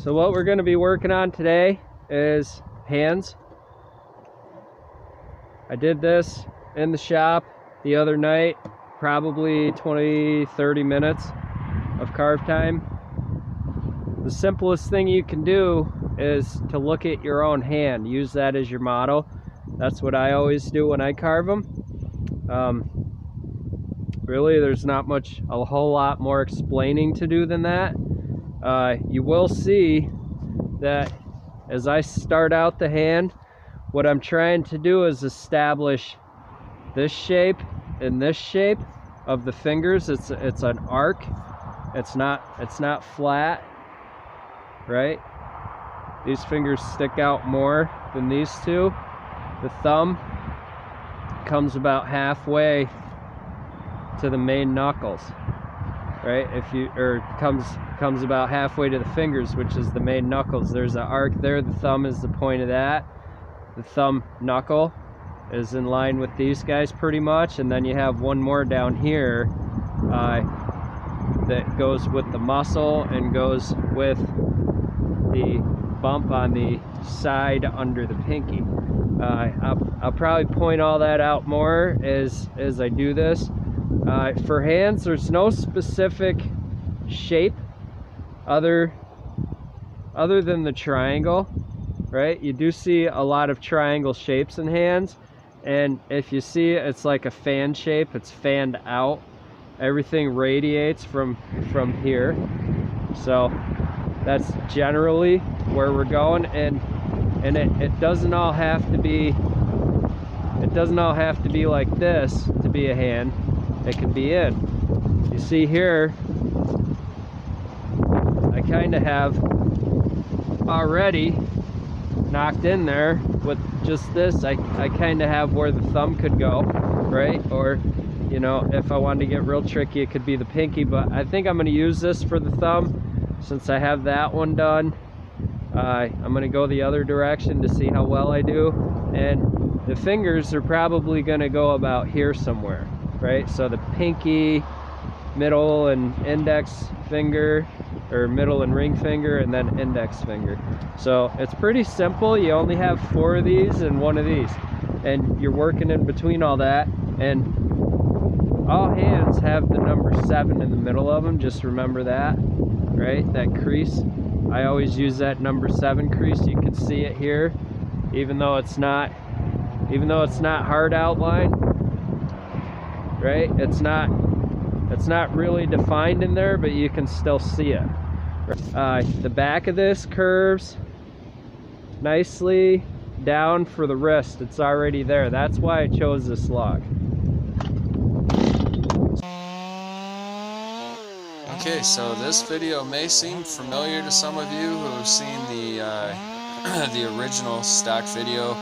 So what we're going to be working on today is hands. I did this in the shop the other night, probably 20-30 minutes of carve time. The simplest thing you can do is to look at your own hand. Use that as your model. That's what I always do when I carve them. Really, there's not a whole lot more explaining to do than that. You will see that as I start out the hand, what I'm trying to do is establish this shape and this shape of the fingers. It's an arc. It's not flat, right? These fingers stick out more than these two. The thumb comes about halfway to the main knuckles, right? Comes about halfway to the fingers, which is the main knuckles. There's an arc there. The thumb is the point of that. The thumb knuckle is in line with these guys pretty much, and then you have one more down here that goes with the muscle and goes with the bump on the side under the pinky. I'll probably point all that out more as I do this. For hands, there's no specific shape other than the triangle, right? You do see a lot of triangle shapes in hands, and if you see it's like a fan shape. It's fanned out. Everything radiates from here. So that's generally where we're going, and it doesn't all have to be like this to be a hand. It can be in. You see here, I kind of have already knocked in there with just this. I kind of have where the thumb could go, right? Or, you know, if I wanted to get real tricky, it could be the pinky, but I think I'm going to use this for the thumb since I have that one done. I'm going to go the other direction to see how well I do, and the fingers are probably going to go about here somewhere, right? So the pinky, middle and index finger, or middle and ring finger, and then index finger. So it's pretty simple. You only have 4 of these and 1 of these, and you're working in between all that. And all hands have the number 7 in the middle of them. Just remember that, right? That crease. I always use that number 7 crease. You can see it here, even though it's not hard outline, right? It's not really defined in there, but you can still see it. The back of this curves nicely down for the wrist. It's already there. That's why I chose this log. Okay, so this video may seem familiar to some of you who have seen the the original stock video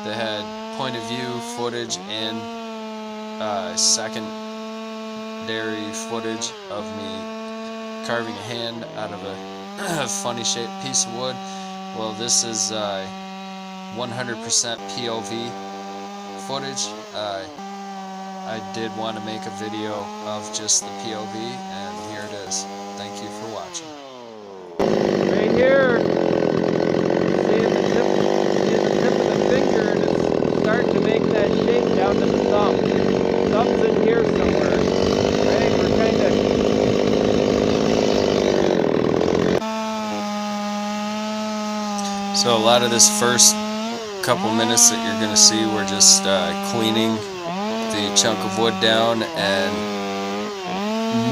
that had point of view footage and secondary footage of me carving a hand out of a funny shaped piece of wood. Well, this is 100% POV footage. I did want to make a video of just the POV, and here it is. Thank you for watching. Right here, see the tip of the finger, and it's starting to make that shape down to the thumb. Thumb's in here somewhere. Right? We're kind of... So a lot of this first couple minutes that you're going to see, we're just cleaning the chunk of wood down and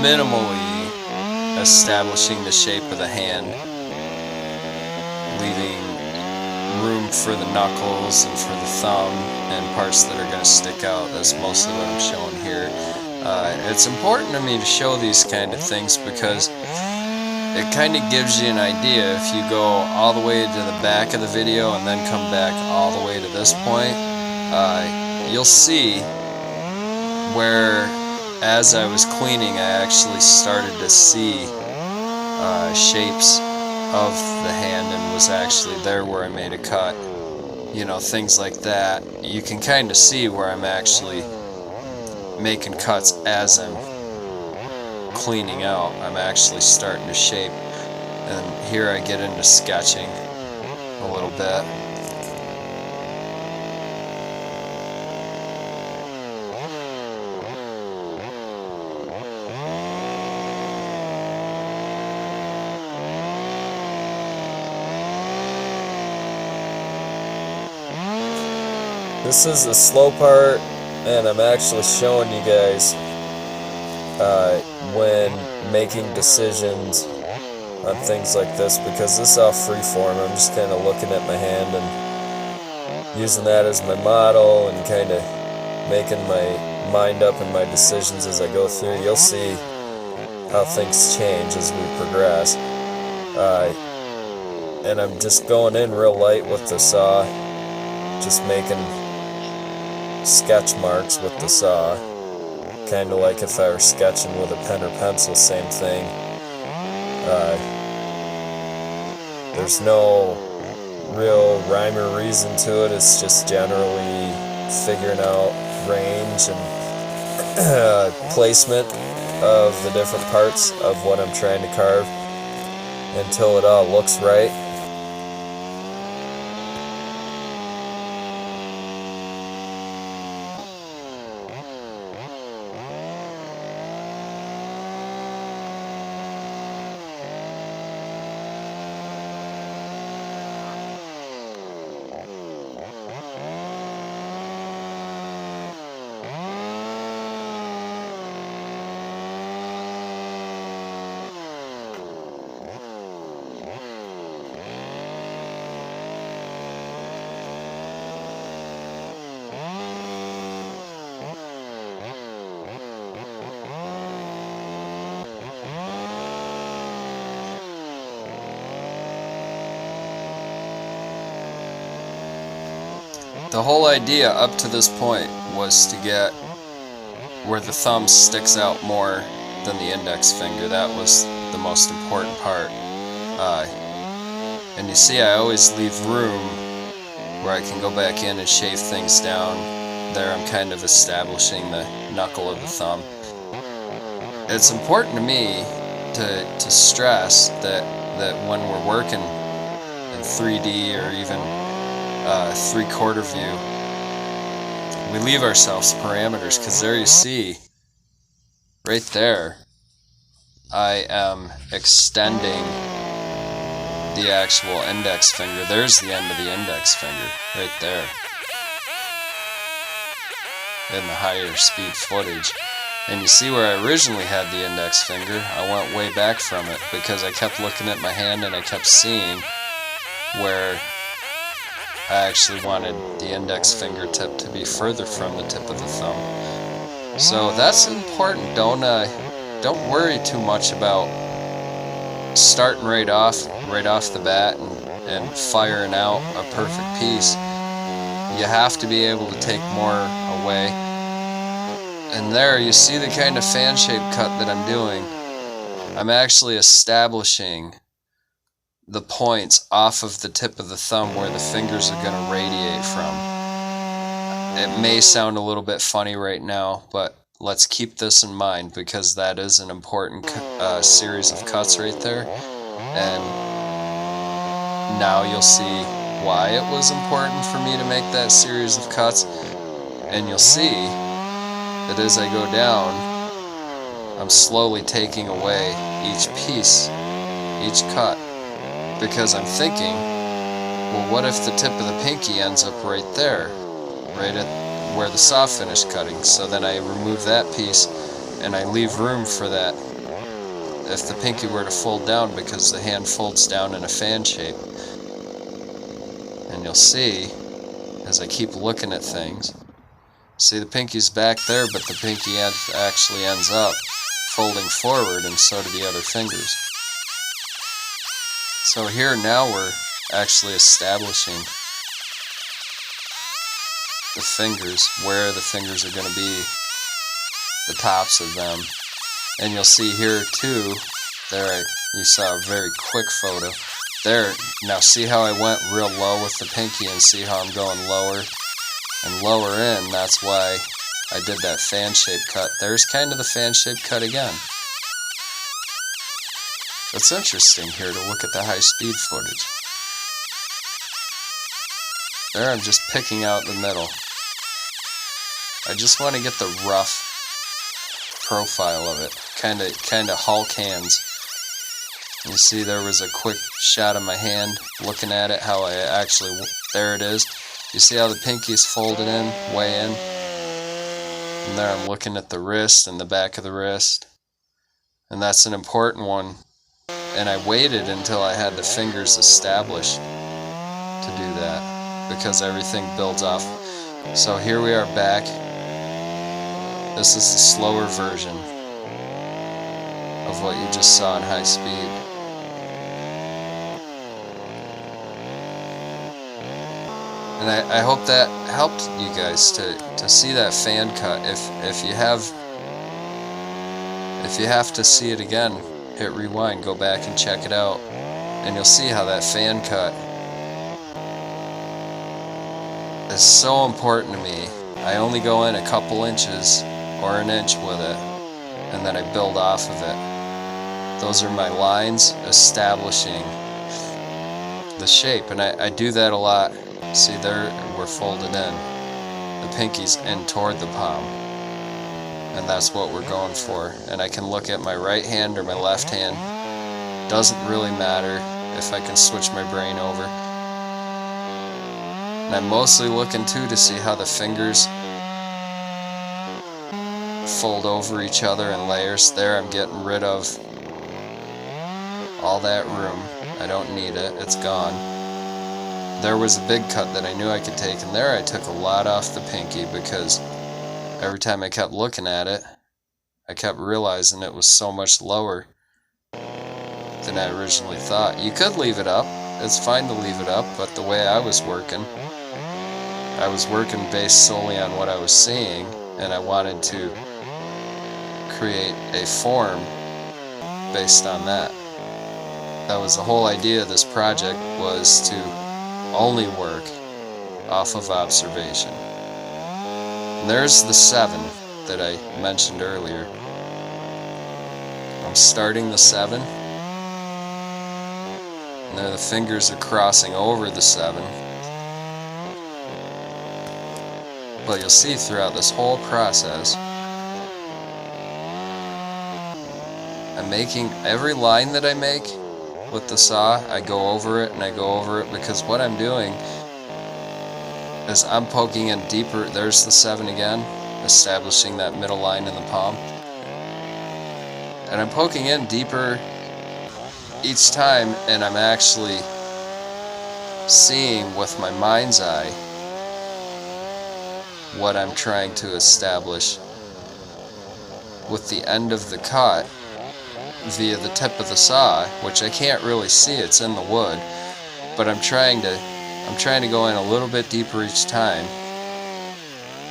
minimally establishing the shape of the hand, leaving room for the knuckles and for the thumb and parts that are going to stick out. That's mostly what I'm showing here. It's important to me to show these kind of things because it kind of gives you an idea. If you go all the way to the back of the video and then come back all the way to this point, you'll see where as I was cleaning I actually started to see shapes of the hand and was actually there where I made a cut. You know, things like that. You can kind of see where I'm actually making cuts as I'm cleaning out. I'm actually starting to shape And here I get into sketching a little bit. This is the slow part, and I'm actually showing you guys when making decisions on things like this, because this is all freeform. I'm just kind of looking at my hand and using that as my model and kind of making my mind up and my decisions as I go through. You'll see how things change as we progress. And I'm just going in real light with the saw, just making sketch marks with the saw, kind of like if I were sketching with a pen or pencil, same thing. There's no real rhyme or reason to it. It's just generally figuring out range and placement of the different parts of what I'm trying to carve until it all looks right. The whole idea up to this point was to get where the thumb sticks out more than the index finger. That was the most important part. And you see, I always leave room where I can go back in and shave things down. There I'm kind of establishing the knuckle of the thumb. It's important to me to stress that when we're working in 3D or even 3/4 view, we leave ourselves parameters, because there you see, right there, I am extending the actual index finger. There's the end of the index finger, right there, in the higher speed footage. And you see where I originally had the index finger, I went way back from it, because I kept looking at my hand and I kept seeing where I actually wanted the index fingertip to be further from the tip of the thumb. So that's important. Don't worry too much about starting right off the bat and firing out a perfect piece. You have to be able to take more away. And there you see the kind of fan shape cut that I'm doing. I'm actually establishing the points off of the tip of the thumb where the fingers are going to radiate from. It may sound a little bit funny right now, but let's keep this in mind, because that is an important series of cuts right there. And now you'll see why it was important for me to make that series of cuts. And you'll see that as I go down, I'm slowly taking away each piece, each cut. Because I'm thinking, well, what if the tip of the pinky ends up right there, right at where the saw finished cutting? So then I remove that piece and I leave room for that if the pinky were to fold down, because the hand folds down in a fan shape. And you'll see, as I keep looking at things, see the pinky's back there, but the pinky actually ends up folding forward, and so do the other fingers. So here now we're actually establishing the fingers, where the fingers are going to be, the tops of them. And you'll see here too, there you saw a very quick photo. There, now see how I went real low with the pinky, and see how I'm going lower and lower in. That's why I did that fan shape cut. There's kind of the fan shape cut again. It's interesting here to look at the high-speed footage. There I'm just picking out the middle. I just want to get the rough profile of it, kind of Hulk hands. You see there was a quick shot of my hand looking at it, how I actually, there it is. You see how the pinky's folded in, way in? And there I'm looking at the wrist and the back of the wrist. And that's an important one. And I waited until I had the fingers established to do that, because everything builds off. So here we are back. This is the slower version of what you just saw in high speed. And I hope that helped you guys to see that fan cut. If you have to see it again, hit rewind, go back and check it out, and you'll see how that fan cut is so important to me. I only go in a couple inches or an inch with it, and then I build off of it. Those are my lines establishing the shape, and I do that a lot. See, there we're folded in. The pinky's in toward the palm, and that's what we're going for. And I can look at my right hand or my left hand. Doesn't really matter if I can switch my brain over. And I'm mostly looking too to see how the fingers fold over each other in layers. There I'm getting rid of all that room. I don't need it, it's gone. There was a big cut that I knew I could take, and there I took a lot off the pinky, because every time I kept looking at it, I kept realizing it was so much lower than I originally thought. You could leave it up, it's fine to leave it up, but the way I was working based solely on what I was seeing, and I wanted to create a form based on that. That was the whole idea of this project, was to only work off of observation. And there's the 7 that I mentioned earlier. I'm starting the 7, and there the fingers are crossing over the 7. But you'll see throughout this whole process, I'm making every line that I make with the saw, I go over it and I go over it, because what I'm doing is I'm poking in deeper. There's the 7 again, establishing that middle line in the palm. And I'm poking in deeper each time, and I'm actually seeing with my mind's eye what I'm trying to establish with the end of the cut via the tip of the saw, which I can't really see, it's in the wood, but I'm trying to go in a little bit deeper each time.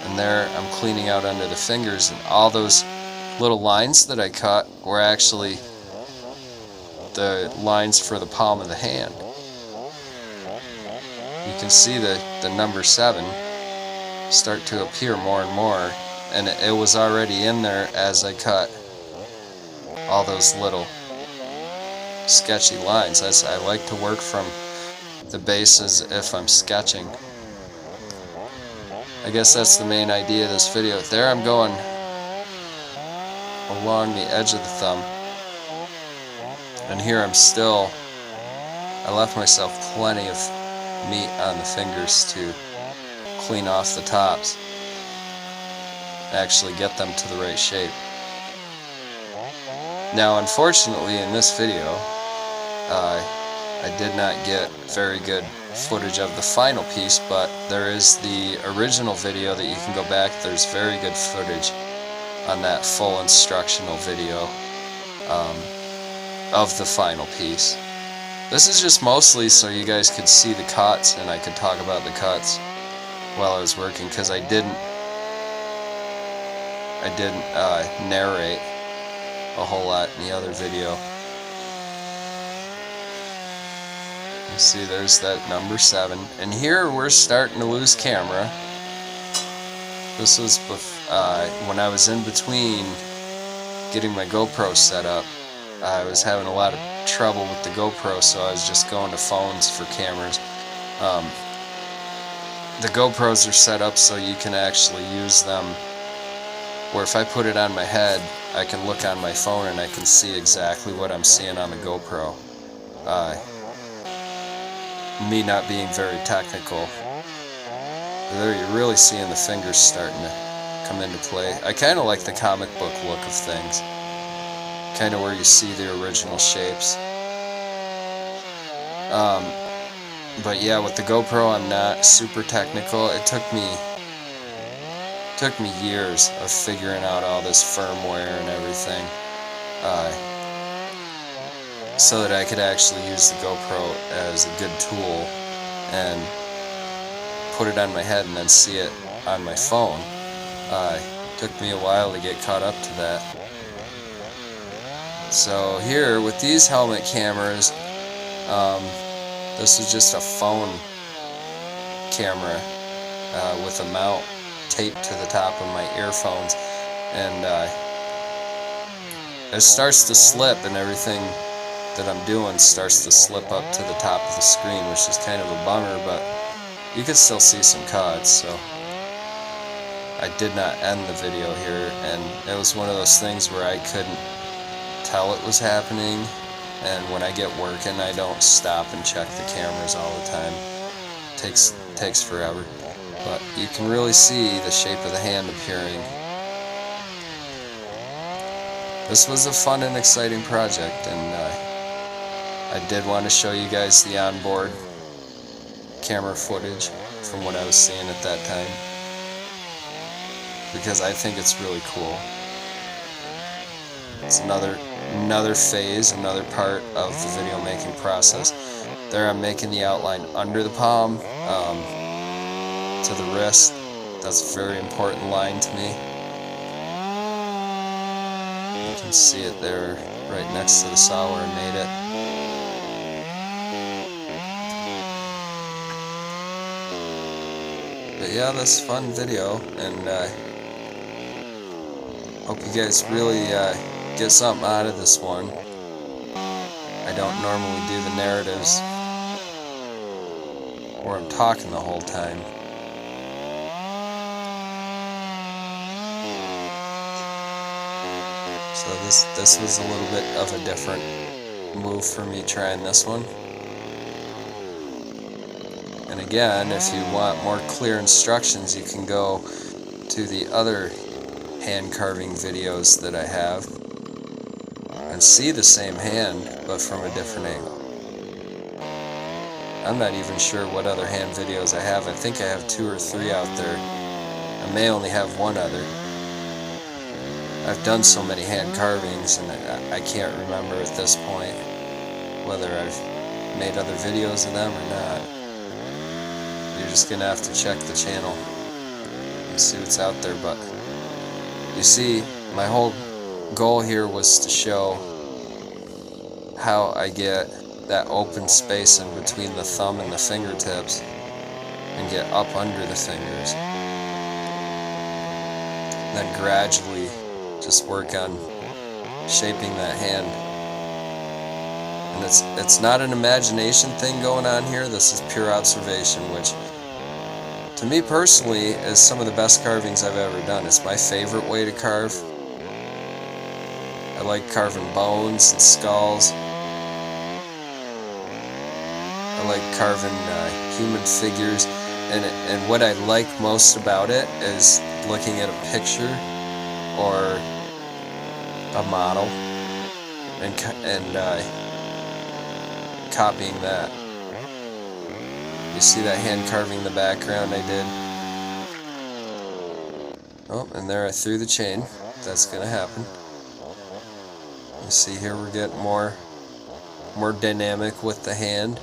And there I'm cleaning out under the fingers, and all those little lines that I cut were actually the lines for the palm of the hand. You can see the number 7 start to appear more and more, and it was already in there as I cut all those little sketchy lines. I like to work from the base as if I'm sketching. I guess that's the main idea of this video. There I'm going along the edge of the thumb, and here I left myself plenty of meat on the fingers to clean off the tops, actually get them to the right shape. Now, unfortunately, in this video, I did not get very good footage of the final piece, but there is the original video that you can go back. There's very good footage on that full instructional video of the final piece. This is just mostly so you guys could see the cuts and I could talk about the cuts while I was working, because I didn't narrate a whole lot in the other video. You see there's that number 7, and here we're starting to lose camera. This was when I was in between getting my GoPro set up. I was having a lot of trouble with the GoPro, so I was just going to phones for cameras. The GoPros are set up so you can actually use them where if I put it on my head, I can look on my phone and I can see exactly what I'm seeing on the GoPro. Me not being very technical, there you're really seeing the fingers starting to come into play. I kind of like the comic book look of things, kind of where you see the original shapes. But yeah, with the GoPro, I'm not super technical. It took me years of figuring out all this firmware and everything, so that I could actually use the GoPro as a good tool and put it on my head and then see it on my phone. Took me a while to get caught up to that. So here with these helmet cameras, this is just a phone camera with a mount taped to the top of my earphones, and it starts to slip, and everything that I'm doing starts to slip up to the top of the screen, which is kind of a bummer, but you can still see some CODs, so I did not end the video here, and it was one of those things where I couldn't tell it was happening, and when I get working, I don't stop and check the cameras all the time. It takes forever, but you can really see the shape of the hand appearing. This was a fun and exciting project, and I did want to show you guys the onboard camera footage from what I was seeing at that time, because I think it's really cool. It's another phase, another part of the video making process. There I'm making the outline under the palm, to the wrist. That's a very important line to me. You can see it there right next to the saw where I made it. But yeah, that's a fun video, and hope you guys really get something out of this one. I don't normally do the narratives where I'm talking the whole time. So this was a little bit of a different move for me trying this one. And again, if you want more clear instructions, you can go to the other hand carving videos that I have and see the same hand, but from a different angle. I'm not even sure what other hand videos I have. I think I have 2 or 3 out there. I may only have one other. I've done so many hand carvings, and I can't remember at this point whether I've made other videos of them or not. You're just gonna have to check the channel and see what's out there. But you see, my whole goal here was to show how I get that open space in between the thumb and the fingertips and get up under the fingers. Then gradually just work on shaping that hand. And it's not an imagination thing going on here. This is pure observation, which to me personally is some of the best carvings I've ever done. It's my favorite way to carve. I like carving bones and skulls. I like carving human figures, and what I like most about it is looking at a picture or a model and copying that. You see that hand carving in the background I did? Oh, and there I threw the chain. That's gonna happen. You see here we're getting more dynamic with the hand.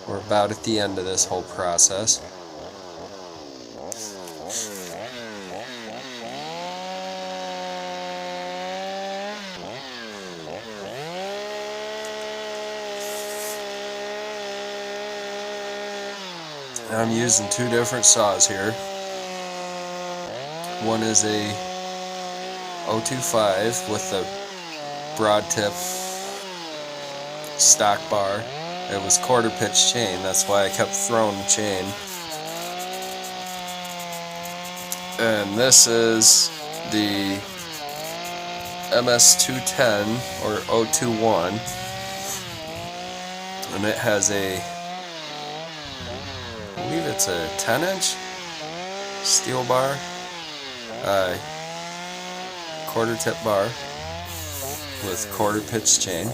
We're about at the end of this whole process. I'm using 2 different saws here. One is a 025 with the broad tip stock bar. It was quarter pitch chain, that's why I kept throwing the chain. And this is the MS210 or 021, and it has a, I believe it's a 10-inch steel bar, quarter tip bar with quarter pitch chain.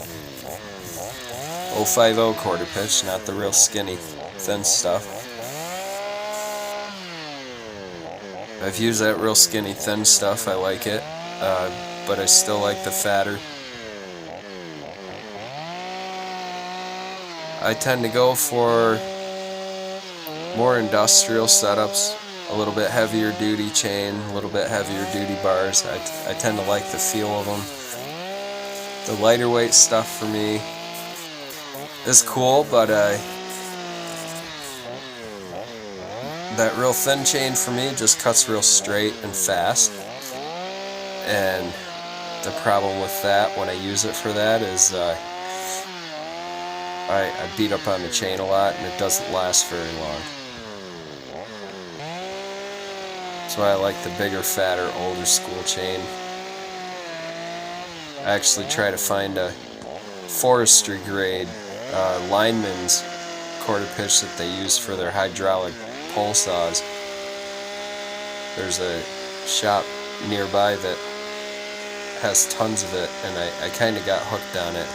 050 quarter pitch, not the real skinny, thin stuff. I've used that real skinny, thin stuff. I like it, but I still like the fatter. I tend to go for more industrial setups, a little bit heavier duty chain, a little bit heavier duty bars. I tend to like the feel of them. The lighter weight stuff for me is cool, but that real thin chain for me just cuts real straight and fast. And the problem with that when I use it for that is I beat up on the chain a lot and it doesn't last very long. That's why I like the bigger, fatter, older school chain. I actually try to find a forestry grade lineman's quarter pitch that they use for their hydraulic pole saws. There's a shop nearby that has tons of it, and I kind of got hooked on it.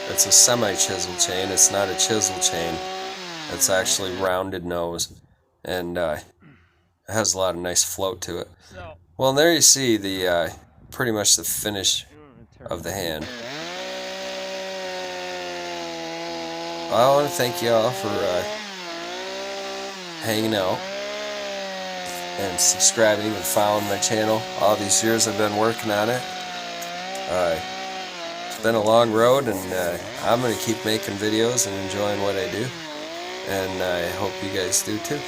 It's a semi-chisel chain. It's not a chisel chain. It's actually rounded nose, and it has a lot of nice float to it. Well, and there you see the pretty much the finish of the hand. I want to thank you all for hanging out and subscribing and following my channel. All these years I've been working on it. It's been a long road, and I'm going to keep making videos and enjoying what I do. And I hope you guys do too.